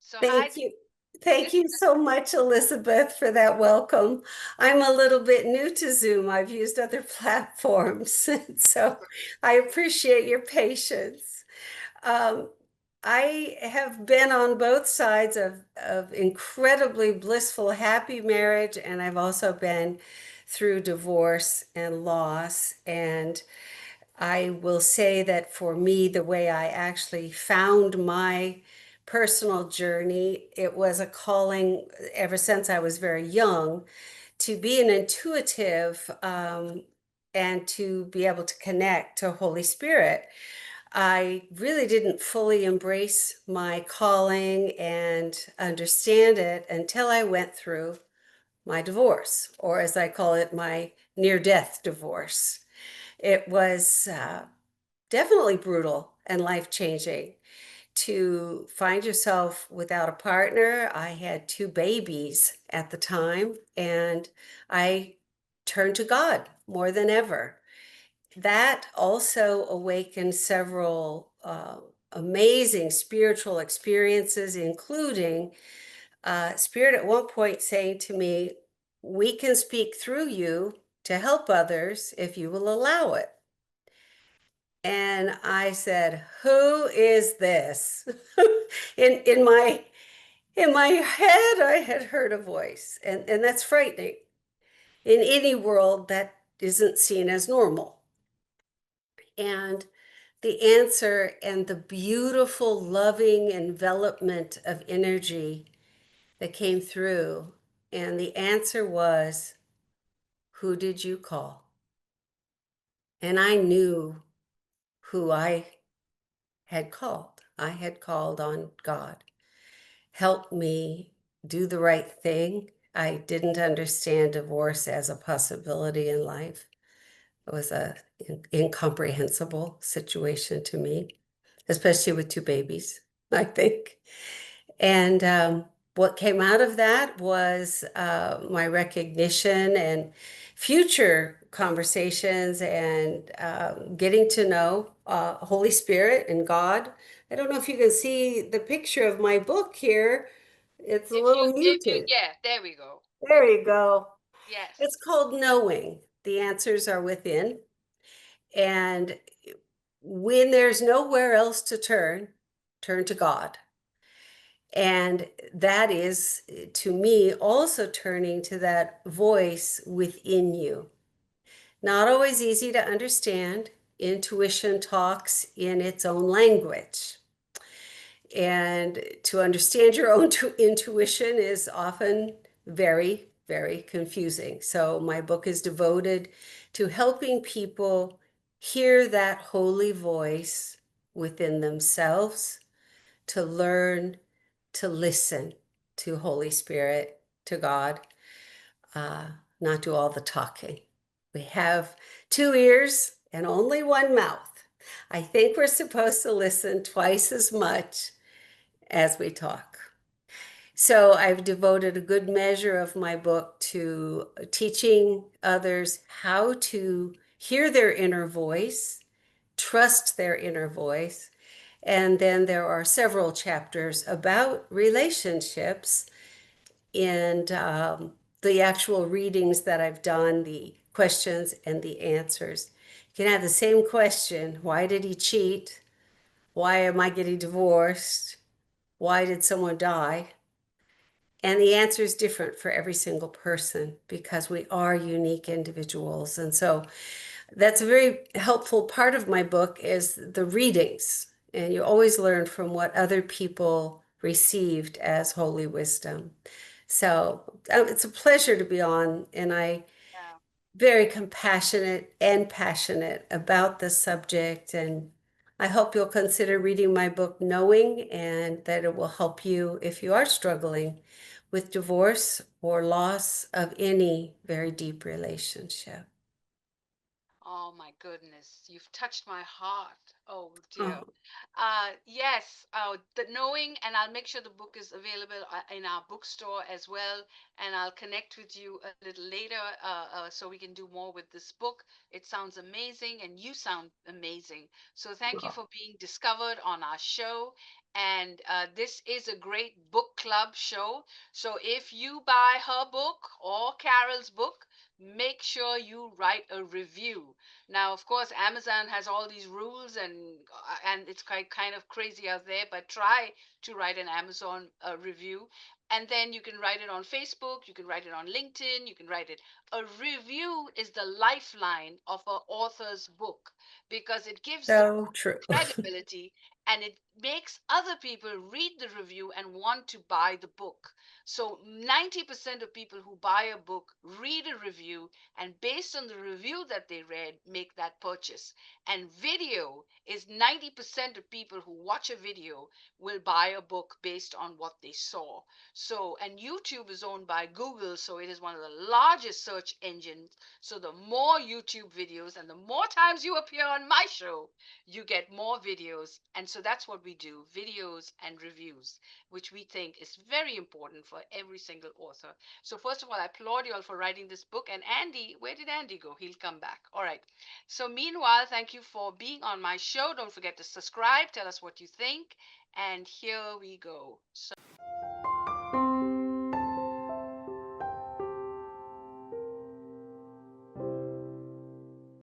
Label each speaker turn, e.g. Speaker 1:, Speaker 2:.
Speaker 1: So hi.
Speaker 2: Thank you. Thank you so much, Elizabeth, for that welcome. I'm a little bit new to Zoom. I've used other platforms, so I appreciate your patience. Um, I have been on both sides of incredibly blissful, happy marriage, and I've also been through divorce and loss. And I will say that for me, the way I actually found my personal journey, it was a calling ever since I was very young to be an intuitive and to be able to connect to Holy Spirit. I really didn't fully embrace my calling and understand it until I went through my divorce, or as I call it, my near-death divorce. It was definitely brutal and life-changing to find yourself without a partner. I had two babies at the time, and I turned to God more than ever. That also awakened several amazing spiritual experiences, including Spirit at one point saying to me, "We can speak through you to help others if you will allow it." And I said, "Who is this?" In my head, I had heard a voice, and that's frightening in any world that isn't seen as normal. And the answer and the beautiful, loving envelopment of energy that came through, and the answer was, "Who did you call?" And I knew who I had called. I had called on God. Help me do the right thing. I didn't understand divorce as a possibility in life. It was a incomprehensible situation to me, especially with two babies, I think. And what came out of that was my recognition and future conversations and getting to know Holy Spirit and God. I don't know if you can see the picture of my book here. It's a little muted.
Speaker 1: Yeah, there we go.
Speaker 2: There you go.
Speaker 1: Yes.
Speaker 2: It's called Knowing. The answers are within. And when there's nowhere else to turn, turn to God. And that is, to me, also turning to that voice within you. Not always easy to understand. Intuition talks in its own language. And to understand your own intuition is often very, very confusing. So my book is devoted to helping people hear that holy voice within themselves, to learn to listen to Holy Spirit, to God, uh, not do all the talking. We have two ears and only one mouth. I think we're supposed to listen twice as much as we talk. So I've devoted a good measure of my book to teaching others how to hear their inner voice, trust their inner voice. And then there are several chapters about relationships and the actual readings that I've done, the questions and the answers. You can have the same question: why did he cheat? Why am I getting divorced? Why did someone die? And the answer is different for every single person because we are unique individuals. And so that's a very helpful part of my book is the readings. And you always learn from what other people received as holy wisdom. So it's a pleasure to be on, and I
Speaker 1: Yeah.
Speaker 2: very compassionate and passionate about the subject. And I hope you'll consider reading my book, Knowing, and that it will help you if you are struggling with divorce or loss of any very deep relationship.
Speaker 1: Oh my goodness, you've touched my heart. Oh dear.
Speaker 2: Oh,
Speaker 1: Yes, the knowing, and I'll make sure the book is available in our bookstore as well. And I'll connect with you a little later so we can do more with this book. It sounds amazing, and you sound amazing. So thank you
Speaker 2: oh.
Speaker 1: for being discovered on our show. And this is a great book club show. So if you buy her book or Carol's book, make sure you write a review. Now, of course, Amazon has all these rules, and it's kind of crazy out there, but try to write an Amazon review. And then you can write it on Facebook, you can write it on LinkedIn, you can write it. A review is the lifeline of an author's book because it gives the
Speaker 2: So
Speaker 1: book
Speaker 2: true.
Speaker 1: credibility, and it makes other people read the review and want to buy the book. So 90% of people who buy a book read a review, and based on the review that they read, make that purchase. And video is 90% of people who watch a video will buy a book based on what they saw. So, and YouTube is owned by Google, so it is one of the largest search engines. So the more YouTube videos and the more times you appear on my show, you get more videos. And so that's what we do, videos and reviews, which we think is very important for every single author. So first of all, I applaud you all for writing this book. And Andy, where did Andy go? He'll come back. All right. So meanwhile, thank you for being on my show. Don't forget to subscribe. Tell us what you think. And here we go. So